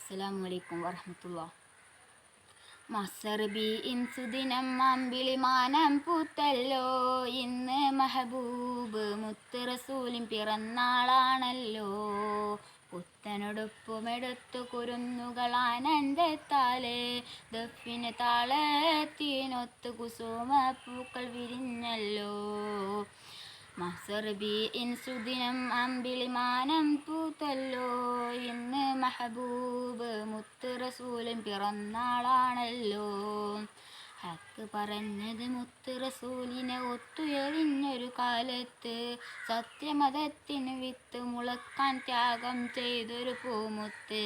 അസ്സലാമു വറഹ്മത്തുള്ളാഹി. മസർബി ഇൻസുദിനം അമ്പിളിമാനം പൂത്തല്ലോ, ഇന്ന് മെഹബൂബ് മുത്ത് റസൂലിൻ പിറന്നാളാണല്ലോ. പുത്തനുടുപ്പുമെടുത്തു കുരുന്നുകൾ ആനന്ദത്താലെ, ദഫിന് താളത്തിനൊത്ത് കുസുമ പൂക്കൾ വിരിഞ്ഞല്ലോ. മസർബി ഇൻസുദിനം അമ്പിളിമാനം പൂത്തല്ലോ, ഇന്ന് മെഹബൂബ് മുത്ത് റസൂലിൻ പിറന്നാളാണല്ലോ. ഹക്ക് പറഞ്ഞത് മുത്ത് റസൂലിനെ ഒത്തുയരിഞ്ഞൊരു കാലത്ത്, സത്യമതത്തിന് വിത്ത് മുളക്കാൻ ത്യാഗം ചെയ്തൊരു പൂമുത്ത്.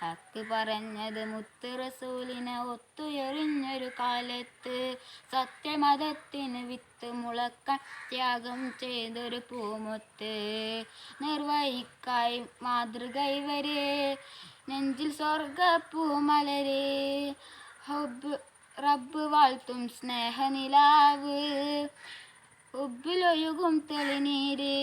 ഹക്ക് പറഞ്ഞത് മുത്ത് റസൂലിനെ ഒത്തുയരിഞ്ഞൊരു കാലത്ത്, സത്യമതത്തിന് വിത്ത് മുളക്കാൻ ത്യാഗം ചെയ്തൊരു പൂമുത്ത്. നിർവഹിക്കായി മാതൃക ഇവരെ, നെഞ്ചിൽ സ്വർഗപ്പൂമലരെ, റബ്ബ് വാഴ്ത്തും സ്നേഹനിലാവ്, ഉബ്ബിലൊഴുകും തെളിനീര്.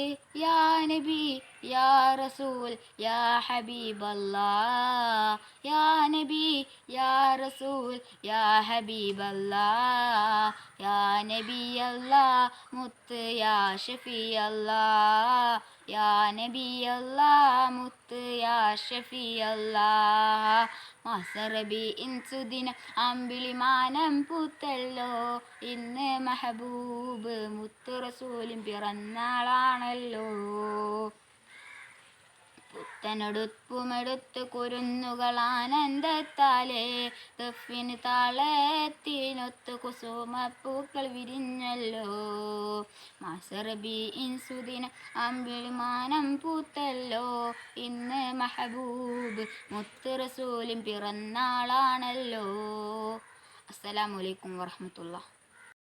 യാ നബി യാ റസൂൽ യാ ഹബീബല്ലാഹ്, യാ നബി യാ റസൂൽ യാ ഹബീബല്ലാഹ്, യാ നബിയല്ലാഹ് മുത്ത് യാ ഷഫിയല്ലാഹ്, യാ നബിയല്ലാഹ് മുത്ത് യാ ഷഫിയല്ലാഹ്. മസർബി ഇൻസുദിനം അമ്പിളിമാനം പൂത്തല്ലോ, ഇന്ന് മെഹബൂബ് മുത്ത് റസൂലിൻ പിറന്നാളാണല്ലോ. പുത്തനുടുപ്പുമെടുത്ത് കുരുന്നുകൾ ആനന്ദത്താലെ, ദഫിന് താളത്തിനൊത്ത് കുസുമപ്പൂക്കൾ വിരിഞ്ഞല്ലോ. മസർബി ഇൻസുദിനം അമ്പിളിമാനം പൂത്തല്ലോ, ഇന്ന് മെഹബൂബ് മുത്ത് റസൂലിൻ പിറന്നാളാണല്ലോ. അസ്സലാമു അലൈക്കും വറഹ്മത്തുള്ളാഹി.